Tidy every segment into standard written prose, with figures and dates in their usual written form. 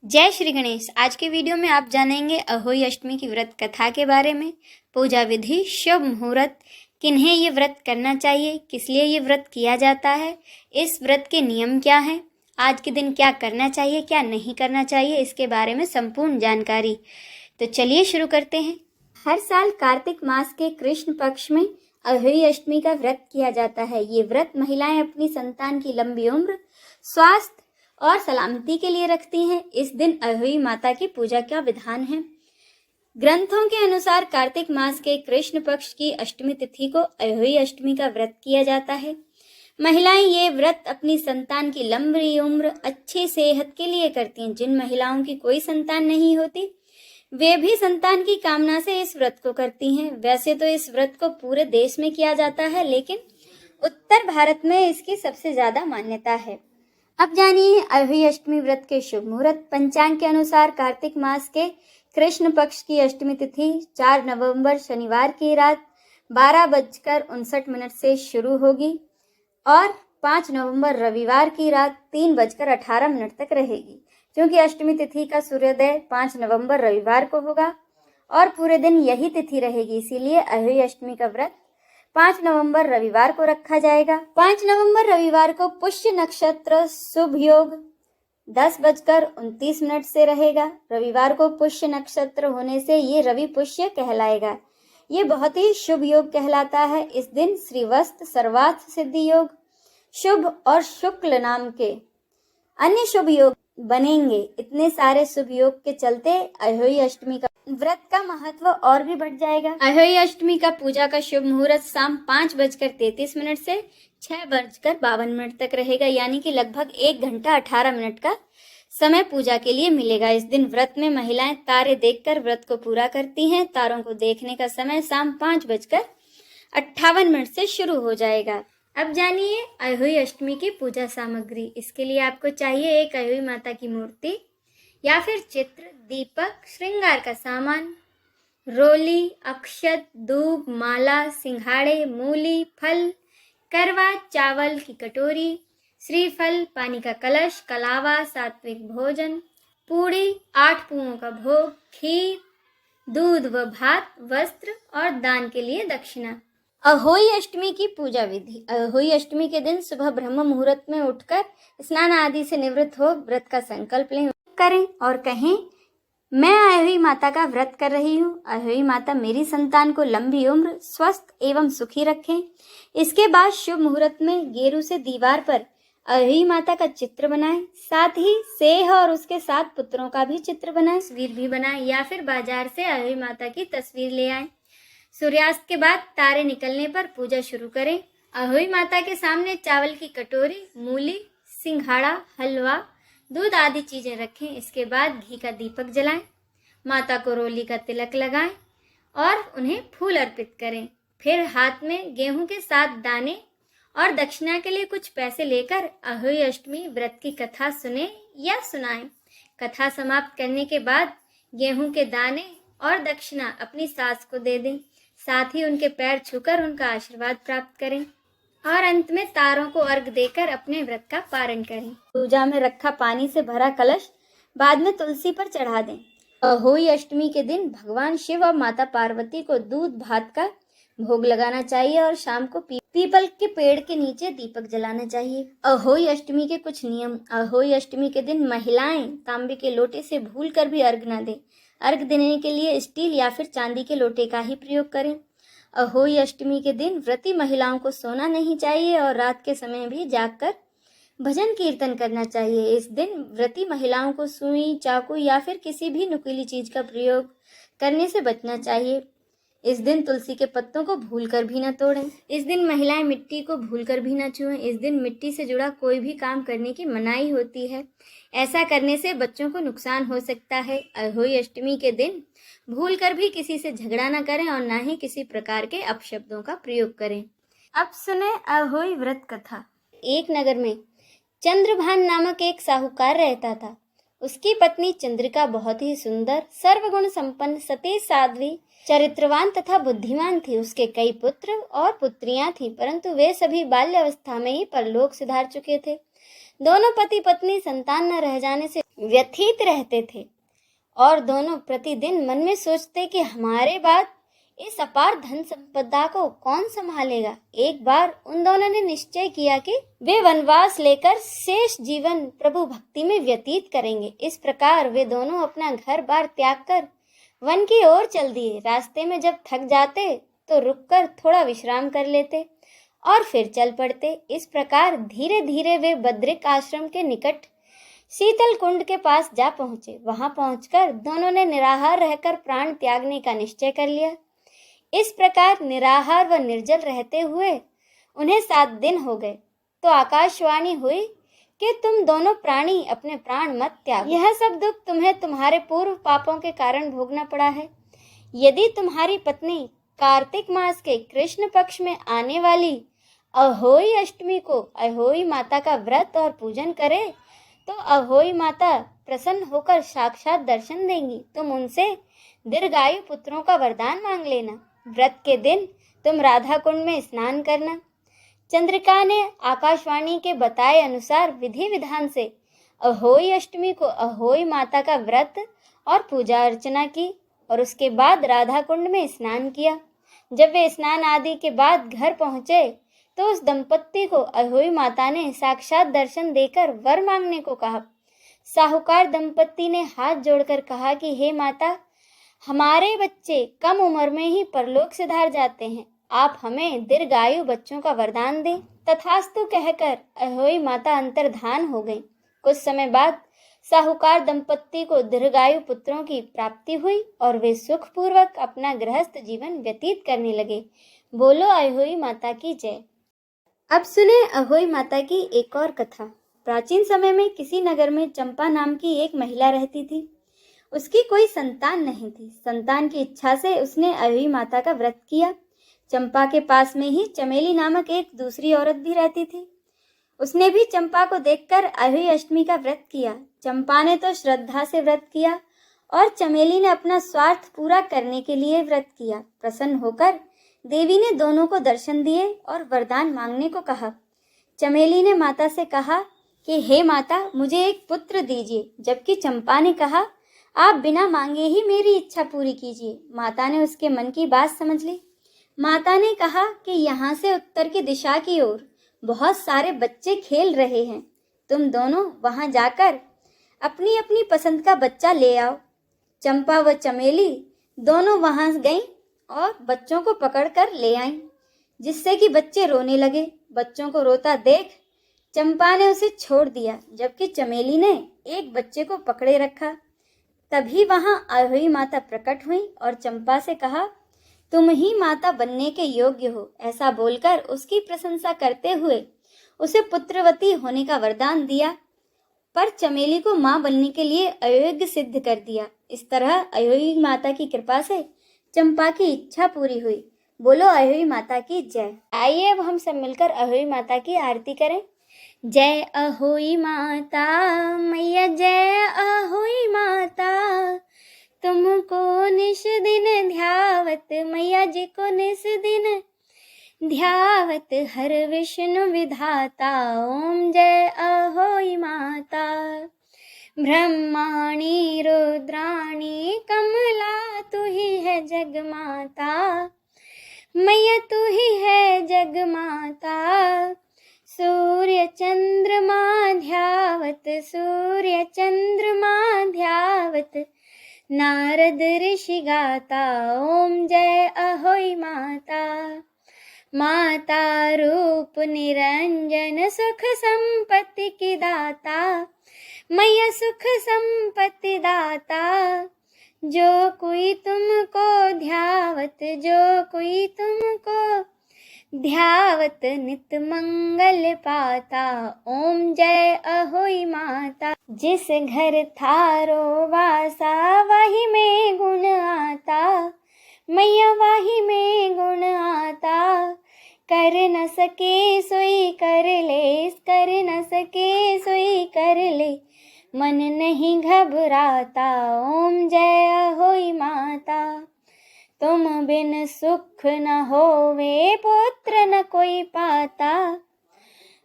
जय श्री गणेश। आज के वीडियो में आप जानेंगे अहोई अष्टमी की व्रत कथा के बारे में, पूजा विधि, शुभ मुहूर्त, किन्हें ये व्रत करना चाहिए, किस लिए ये व्रत किया जाता है, इस व्रत के नियम क्या हैं, आज के दिन क्या करना चाहिए क्या नहीं करना चाहिए, इसके बारे में संपूर्ण जानकारी। तो चलिए शुरू करते हैं। हर साल कार्तिक मास के कृष्ण पक्ष में अहोई अष्टमी का व्रत किया जाता है। ये व्रत महिलाएं अपनी संतान की लंबी उम्र, स्वास्थ्य और सलामती के लिए रखती हैं। इस दिन अहोई माता की पूजा का विधान है। ग्रंथों के अनुसार कार्तिक मास के कृष्ण पक्ष की अष्टमी तिथि को अहोई अष्टमी का व्रत किया जाता है। महिलाएं ये व्रत अपनी संतान की लंबी उम्र, अच्छी सेहत के लिए करती हैं। जिन महिलाओं की कोई संतान नहीं होती वे भी संतान की कामना से इस व्रत को करती हैं। वैसे तो इस व्रत को पूरे देश में किया जाता है, लेकिन उत्तर भारत में इसकी सबसे ज्यादा मान्यता है। अब जानिए अहोई अष्टमी व्रत के शुभ मुहूर्त। पंचांग के अनुसार कार्तिक मास के कृष्ण पक्ष की अष्टमी तिथि 4 नवंबर शनिवार की रात 12:59 से शुरू होगी और 5 नवंबर रविवार की रात 3:18 तक रहेगी। क्योंकि अष्टमी तिथि का सूर्योदय 5 नवंबर रविवार को होगा और पूरे दिन यही तिथि रहेगी, इसीलिए अहोई अष्टमी का व्रत 5 नवंबर रविवार को रखा जाएगा। 5 नवंबर रविवार को पुष्य नक्षत्र शुभ योग 10:29 से रहेगा। रविवार को पुष्य नक्षत्र होने से ये रवि पुष्य कहलाएगा। ये बहुत ही शुभ योग कहलाता है। इस दिन श्रीवस्त सर्वार्थ सिद्धि योग, शुभ और शुक्ल नाम के अन्य शुभ योग बनेंगे। इतने सारे शुभ योग के चलते अहोई अष्टमी का व्रत का महत्व और भी बढ़ जाएगा। अहोई अष्टमी का पूजा का शुभ मुहूर्त शाम 5:33 से 6:52 तक रहेगा, यानी कि लगभग 1 घंटा 18 मिनट का समय पूजा के लिए मिलेगा। इस दिन व्रत में महिलाएं तारे देखकर व्रत को पूरा करती हैं। तारों को देखने का समय शाम 5:58 से शुरू हो जाएगा। अब जानिए अहोई अष्टमी की पूजा सामग्री। इसके लिए आपको चाहिए एक अहोई माता की मूर्ति या फिर चित्र, दीपक, श्रृंगार का सामान, रोली, अक्षत, धूप, माला, सिंघाड़े, मूली, फल, करवा चावल की कटोरी, श्रीफल, पानी का कलश, कलावा, सात्विक भोजन, पूड़ी, 8 पुओं का भोग, खीर, दूध व भात, वस्त्र और दान के लिए दक्षिणा। अहोई अष्टमी की पूजा विधि। अहोई अष्टमी के दिन सुबह ब्रह्म मुहूर्त में उठकर स्नान आदि से निवृत्त हो व्रत का संकल्प लें, करें और कहें, मैं अहोई माता का व्रत कर रही हूँ। अहोई माता मेरी संतान को लंबी उम्र, स्वस्थ एवं सुखी रखें। इसके बाद शुभ मुहूर्त में गेरू से दीवार पर अहोई माता का चित्र बनाएं। साथ ही सेह और उसके 7 पुत्रों का भी चित्र बनाएं, तस्वीर भी बनाएं या फिर बाजार से अहोई माता की तस्वीर ले आएं। सूर्यास्त के बाद तारे निकलने पर पूजा शुरू करें। अहोई माता के सामने चावल की कटोरी, मूली, सिंघाड़ा, हलवा, दूध आदि चीजें रखें। इसके बाद घी का दीपक जलाएं, माता को रोली का तिलक लगाएं और उन्हें फूल अर्पित करें। फिर हाथ में गेहूं के 7 दाने और दक्षिणा के लिए कुछ पैसे लेकर अहोई अष्टमी व्रत की कथा सुने या सुनाएं। कथा समाप्त करने के बाद गेहूं के दाने और दक्षिणा अपनी सास को दे दें। साथ ही उनके पैर छूकर उनका आशीर्वाद प्राप्त करें और अंत में तारों को अर्घ देकर अपने व्रत का पारण करें। पूजा में रखा पानी से भरा कलश बाद में तुलसी पर चढ़ा दें। अहोई अष्टमी के दिन भगवान शिव और माता पार्वती को दूध भात का भोग लगाना चाहिए और शाम को पीपल के पेड़ के नीचे दीपक जलाना चाहिए। अहोई अष्टमी के कुछ नियम। अहोई अष्टमी के दिन महिलाएं तांबे के लोटे से भूलकर भी अर्घ न दें। अर्घ देने के लिए स्टील या फिर चांदी के लोटे का ही प्रयोग करें। अहोई अष्टमी के दिन व्रती महिलाओं को सोना नहीं चाहिए और रात के समय भी जागकर भजन कीर्तन करना चाहिए। इस दिन व्रती महिलाओं को सुई, चाकू या फिर किसी भी नुकीली चीज का प्रयोग करने से बचना चाहिए। इस दिन तुलसी के पत्तों को भूलकर भी न तोड़ें। इस दिन महिलाएं मिट्टी को भूलकर भी न छुएं। इस दिन मिट्टी से जुड़ा कोई भी काम करने की मनाही होती है। ऐसा करने से बच्चों को नुकसान हो सकता है। अहोई अष्टमी के दिन भूलकर भी किसी से झगड़ा न करें और न ही किसी प्रकार के अपशब्दों का प्रयोग करें। अब सुने अहोई व्रत कथा। एक नगर में चंद्रभान नामक एक साहूकार रहता था। उसकी पत्नी चंद्रिका बहुत ही सुंदर, सर्वगुण संपन्न, सती, साध्वी, चरित्रवान तथा बुद्धिमान थी। उसके कई पुत्र और पुत्रियां थीं, परंतु वे सभी बाल्यावस्था में ही परलोक सिधार चुके थे। दोनों पति पत्नी संतान न रह जाने से व्यथित रहते थे और दोनों प्रतिदिन मन में सोचते कि हमारे बाद इस अपार धन संपदा को कौन संभालेगा। एक बार उन दोनों ने निश्चय किया कि वे वनवास लेकर शेष जीवन प्रभु भक्ति में व्यतीत करेंगे। इस प्रकार वे दोनों अपना घर बार त्याग कर वन की ओर चल दिए। रास्ते में जब थक जाते तो रुककर थोड़ा विश्राम कर लेते और फिर चल पड़ते। इस प्रकार धीरे धीरे वे बद्रिक आश्रम के निकट शीतल कुंड के पास जा पहुंचे। वहां पहुंचकर दोनों ने निराहार रहकर प्राण त्यागने का निश्चय कर लिया। इस प्रकार निराहार व निर्जल रहते हुए उन्हें 7 दिन हो गए तो आकाशवाणी हुई कि तुम दोनों प्राणी अपने प्राण मत त्यागो। यह सब दुख तुम्हें तुम्हारे पूर्व पापों के कारण भोगना पड़ा है। यदि तुम्हारी पत्नी कार्तिक मास के कृष्ण पक्ष में आने वाली अहोई अष्टमी को अहोई माता का व्रत और पूजन करे तो अहोई माता प्रसन्न होकर साक्षात दर्शन देंगी। तुम उनसे दीर्घायु पुत्रों का वरदान मांग लेना। व्रत के दिन तुम राधा कुंड में स्नान करना। चंद्रिका ने आकाशवाणी के बताए अनुसार विधि विधान से अहोई अष्टमी को अहोई माता का व्रत और पूजा अर्चना की और उसके बाद राधा कुंड में स्नान किया। जब वे स्नान आदि के बाद घर पहुंचे तो उस दंपत्ति को अहोई माता ने साक्षात दर्शन देकर वर मांगने को कहा। साहूकार दंपत्ति ने हाथ जोड़कर कहा कि हे माता, हमारे बच्चे कम उम्र में ही परलोक सिधार जाते हैं, आप हमें दीर्घायु बच्चों का वरदान दें। तथास्तु कहकर अहोई माता अंतर्धान हो गई। कुछ समय बाद साहूकार दंपत्ति को दीर्घायु पुत्रों की प्राप्ति हुई और वे सुखपूर्वक अपना गृहस्थ जीवन व्यतीत करने लगे। बोलो अहोई माता की जय। अब सुने अहोई माता की एक और कथा। प्राचीन समय में किसी नगर में चंपा नाम की एक महिला रहती थी। उसकी कोई संतान नहीं थी। संतान की इच्छा से उसने अहोई माता का व्रत किया। चंपा के पास में ही चमेली नामक एक दूसरी औरत भी रहती थी। उसने भी चंपा को देखकर अहोई अष्टमी का व्रत किया। चंपा ने तो श्रद्धा से व्रत किया और चमेली ने अपना स्वार्थ पूरा करने के लिए व्रत किया। प्रसन्न होकर देवी ने दोनों को दर्शन दिए और वरदान मांगने को कहा। चमेली ने माता से कहा कि हे माता, मुझे एक पुत्र दीजिए, जबकि चंपा ने कहा आप बिना मांगे ही मेरी इच्छा पूरी कीजिए। माता ने उसके मन की बात समझ ली। माता ने कहा कि यहाँ से उत्तर की दिशा की ओर बहुत सारे बच्चे खेल रहे हैं, तुम दोनों वहाँ जाकर अपनी अपनी पसंद का बच्चा ले आओ। चंपा व चमेली दोनों वहाँ गईं और बच्चों को पकड़कर ले आईं, जिससे कि बच्चे रोने लगे। बच्चों को रोता देख चंपा ने उसे छोड़ दिया, जबकि चमेली ने एक बच्चे को पकड़े रखा। तभी वहां अहोई माता प्रकट हुई और चंपा से कहा, तुम ही माता बनने के योग्य हो। ऐसा बोलकर उसकी प्रशंसा करते हुए उसे पुत्रवती होने का वरदान दिया, पर चमेली को मां बनने के लिए अयोग्य सिद्ध कर दिया। इस तरह अहोई माता की कृपा से चंपा की इच्छा पूरी हुई। बोलो अहोई माता की जय। आइए अब हम सब मिलकर अहोई माता की आरती करें। जय अहोई माता मैया, जय अहोई माता, तुमको निश दिन ध्यावत मैया जी को निश दिन ध्यावत हर विष्णु विधाता। ओम जय अहोई माता। ब्रह्माणी रुद्राणी कमला तू ही है जगमाता, मैया तू ही है जगमाता। सूर्य चंद्रमा ध्यावत सूर्य चंद्रमा ध्यावत नारद ऋषि गाता। ओम जय अहोई माता। माता रूप निरंजन सुख संपत्ति की दाता, मैया सुख संपत्ति दाता। जो कोई तुमको ध्यावत जो कोई तुमको ध्यावत नित मंगल पाता। ओम जय अहोई माता। जिस घर थारो वासा वही में गुण आता, मैया वही में गुण आता। कर न सके सोई कर ले, कर न सके सोई कर ले, मन नहीं घबराता। ओम जय अहोई माता। तुम बिन सुख न होवे पुत्र न कोई पाता,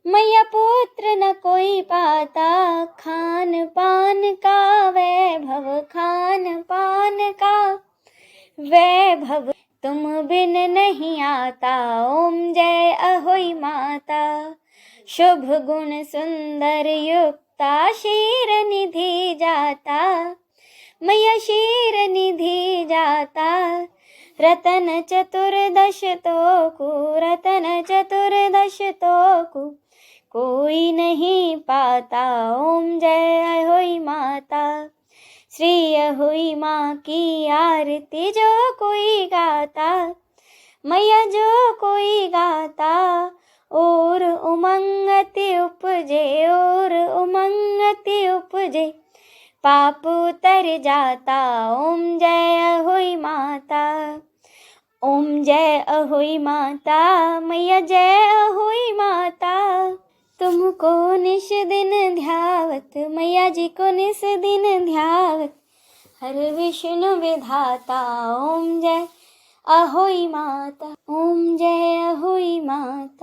मैया पुत्र न कोई पाता, खान पान का वैभव, खान पान का वैभव तुम बिन नहीं आता। ओम जय अहोई माता। शुभ गुण सुंदर युक्ता, क्षीर निधि जाता, मैया क्षीर निधि जाता। रतन चतुर्दश तोकु, रतन चतुर्दश तोकु कोई नहीं पाता। ओम जय अहोई माता। श्री अहोई माँ की आरती जो कोई गाता, मैया जो कोई गाता, और उमंगति उपजे, और उमंगति उपजे, पाप उतर जाता। ओम जय अहोई माता। ओम जय अहोई माता, मैया जय अहोई माता। तुमको निश दिन ध्यावत, मैया जी को निश दिन ध्यावत, हर विष्णु विधाता। ओम जय अहोई माता, ओम जय अहोई माता।